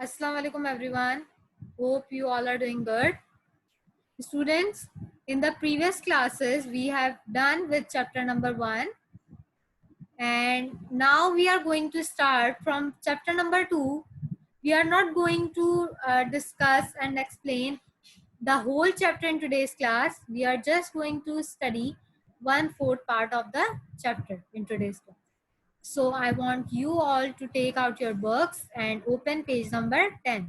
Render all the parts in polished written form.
Assalamu alaikum everyone. Hope you all are doing good. Students, in the previous classes we have done with chapter number 1, and now we are going to start from chapter number 2. We are not going to discuss and explain the whole chapter in today's class. We are just going to study 1/4 part of the chapter in today's class. So I want you all to take out your books and open page number 10.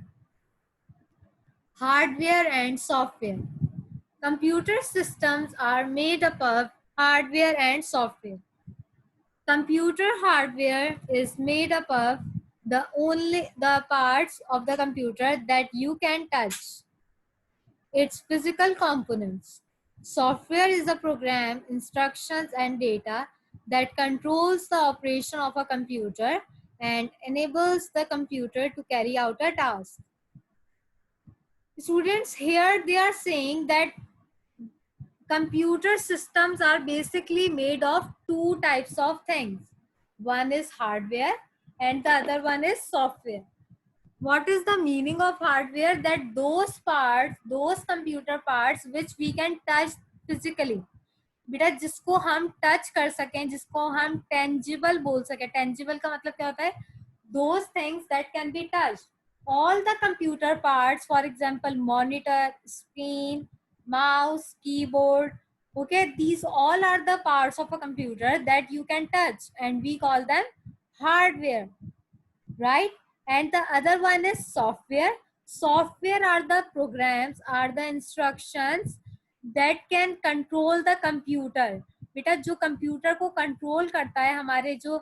Hardware and software. Computer systems are made up of hardware and software. Computer hardware is made up of the parts of the computer that you can touch, its physical components. Software is a program, instructions and data that controls the operation of a computer and enables the computer to carry out a task. Students, here they are saying that computer systems are basically made of two types of things. One is hardware and the other one is software. What is the meaning of hardware? That those parts, those computer parts which we can touch physically. बेटा जिसको हम touch कर सकें, जिसको हम tangible बोल सकें. Tangible का मतलब क्या होता है? Those things that can be touched. All the computer parts, for example, monitor, screen, mouse, keyboard, okay, these all are the parts of a computer that you can touch, and we call them hardware, right? And the other one is software. Software are the programs, are the instructions that can control the computer. बेटा जो computer को control करता है, हमारे जो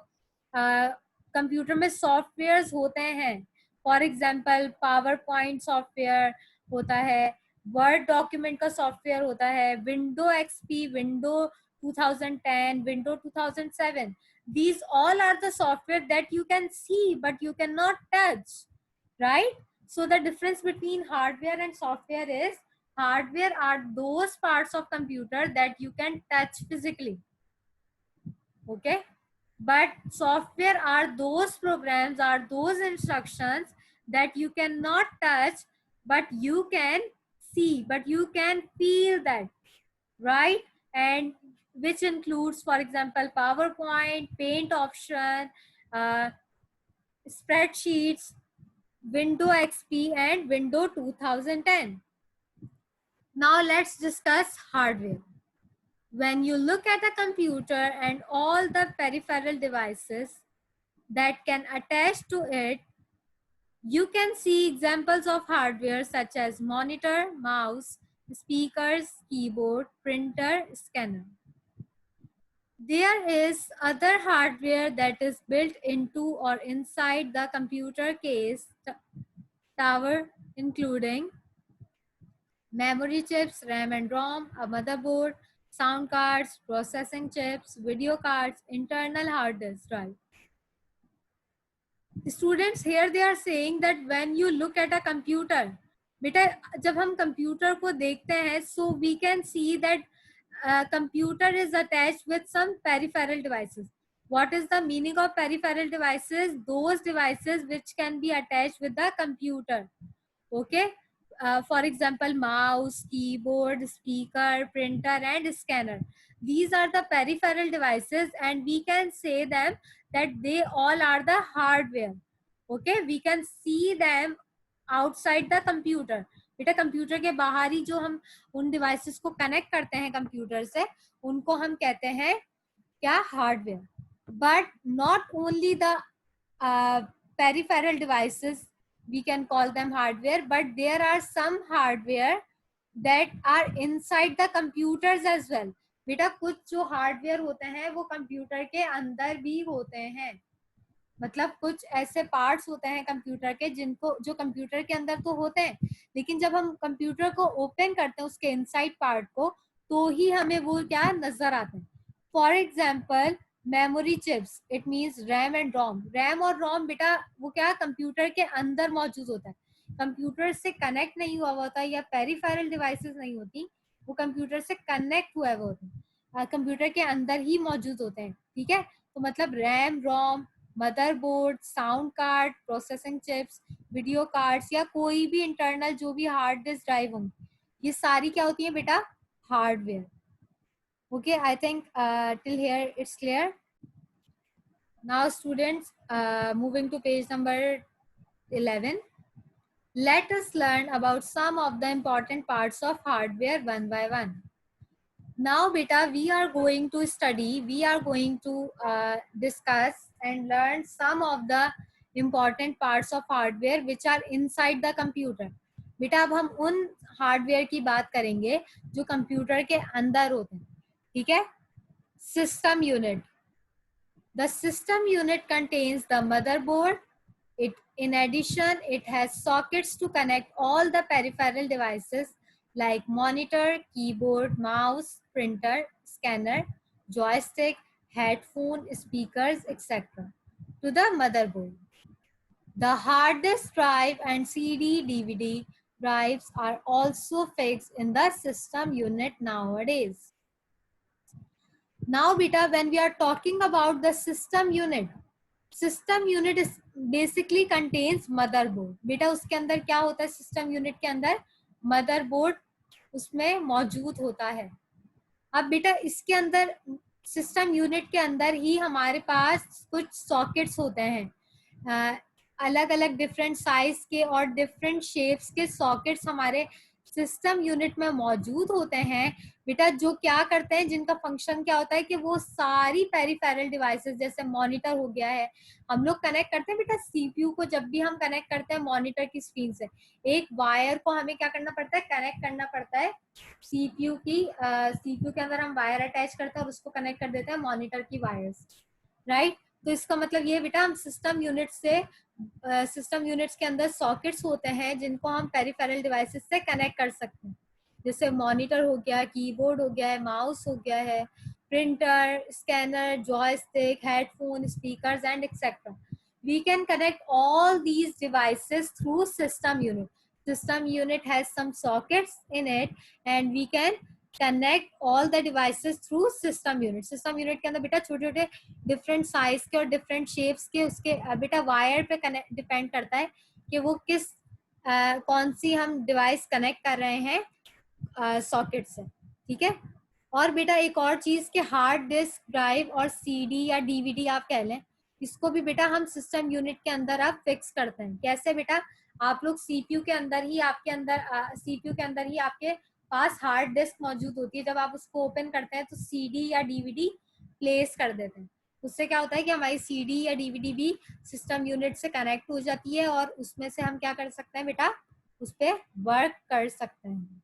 computer में softwares होते हैं, for example power point software होता है, वर्ड डॉक्यूमेंट का सॉफ्टवेयर होता है, window XP, window 2010, window 2007. These all are the software that you can see but you cannot touch, right? So the difference between hardware and software is hardware are those parts of computer that you can touch physically, okay, but software are those programs, are those instructions that you cannot touch but you can see, but you can feel that, right? And which includes, for example, PowerPoint, Paint option, uh, spreadsheets, Windows XP and Windows 2010. Now let's discuss hardware. When you look at a computer and all the peripheral devices that can attach to it, you can see examples of hardware such as monitor, mouse, speakers, keyboard, printer, scanner. There is other hardware that is built into or inside the computer case tower, including memory chips, RAM and ROM, a motherboard, sound cards, processing chips, video cards, internal hard disk drive. Students, here they are saying that when you look at a computer, बेटा जब हम computer को देखते हैं, so we can see that computer is attached with some peripheral devices. What is the meaning of peripheral devices? Those devices which can be attached with the computer, okay. For example, mouse, keyboard, speaker, printer and scanner. These are the peripheral devices and we can say them that they all are the hardware, okay. We can see them outside the computer. बेटा computer के बाहर ही जो हम उन devices को connect करते हैं computer से, उनको हम कहते हैं क्या? Hardware. But not only the peripheral devices we can call them hardware, but there are some hardware that are inside the computers as well. बेटा कुछ जो हार्डवेयर होते हैं वो कंप्यूटर के अंदर भी होते हैं. मतलब कुछ ऐसे पार्ट्स होते हैं कंप्यूटर के जिनको जो कंप्यूटर के अंदर तो होते हैं, लेकिन जब हम कंप्यूटर को ओपन करते हैं उसके इनसाइड पार्ट को, तो ही हमें वो क्या नजर आते हैं. For example memory chips, it means RAM and ROM. RAM और रोम बेटा वो क्या कंप्यूटर के अंदर मौजूद होता है, कंप्यूटर से कनेक्ट नहीं हुआ होता या पेरिफेरल डिवाइसेस नहीं होती, वो कंप्यूटर से कनेक्ट हुए होते हैं, कंप्यूटर के अंदर ही मौजूद होते हैं. ठीक है, तो मतलब RAM ROM motherboard, sound card, processing chips, video cards या कोई भी इंटरनल जो भी हार्ड डिस्क ड्राइव होंगी, ये सारी क्या होती है बेटा, hardware. Okay, I think till here it's clear. Now students, moving to page number 11. Let us learn about some of the important parts of hardware one by one. Now beta, we are going to study, we are going to discuss and learn some of the important parts of hardware which are inside the computer. बेटा अब हम उन hardware की बात करेंगे जो computer के अंदर होते हैं. ठीक है. System unit. The system unit contains the motherboard. In addition, it has sockets to connect all the peripheral devices like monitor, keyboard, mouse, printer, scanner, joystick, headphone, speakers, etc. to the motherboard. The hard disk drive and CD/DVD drives are also fixed in the system unit nowadays. Now beta, when we are talking about the system unit is basically contains motherboard. बेटा उसके अंदर क्या होता है, system unit के अंदर motherboard उसमें मौजूद होता है. अब बेटा इसके अंदर सिस्टम यूनिट के अंदर ही हमारे पास कुछ सॉकेट्स होते हैं, अलग अलग डिफरेंट साइज के और डिफरेंट शेप्स के सॉकेट्स हमारे सिस्टम यूनिट में मौजूद होते हैं बेटा, जो क्या करते हैं, जिनका फंक्शन क्या होता है कि वो सारी पेरिफेरल डिवाइसेस, जैसे मॉनिटर हो गया है, हम लोग कनेक्ट करते हैं बेटा सीपीयू को. जब भी हम कनेक्ट करते हैं मॉनिटर की स्क्रीन से, एक वायर को हमें क्या करना पड़ता है, कनेक्ट करना पड़ता है सीपीयू के अंदर हम वायर अटैच करते हैं और उसको कनेक्ट कर देते हैं मॉनिटर की वायर्स, राइट. तो इसका मतलब ये बेटा, हम सिस्टम यूनिट्स के अंदर सॉकेट्स होते हैं जिनको हम पेरिफेरल डिवाइसेस से कनेक्ट कर सकते हैं, जैसे मॉनिटर हो गया, कीबोर्ड हो गया है, माउस हो गया है, printer, scanner, joystick, headphone, speakers and etcetera. We can connect all these devices through system unit. System unit has some sockets in it and we can connect all the devices through system unit. System unit के अंदर बेटा छोटे छोटे different size के और different shapes के उसके बेटा वायर पे कनेक्ट डिपेंड करता है कि वो किस कौन सी हम डिवाइस कनेक्ट कर रहे हैं सॉकेट से. ठीक है. और बेटा एक और चीज के हार्ड डिस्क ड्राइव और सीडी या डीवीडी आप कह लें, इसको भी बेटा हम सिस्टम यूनिट के अंदर आप फिक्स करते हैं. कैसे बेटा, आप लोग सीपीयू के अंदर ही आपके पास हार्ड डिस्क मौजूद होती है. जब आप उसको ओपन करते हैं तो सीडी या डीवीडी प्लेस कर देते हैं. उससे क्या होता है कि हमारी सीडी या डीवीडी भी सिस्टम यूनिट से कनेक्ट हो जाती है और उसमें से हम क्या कर सकते हैं बेटा, उस पर वर्क कर सकते हैं.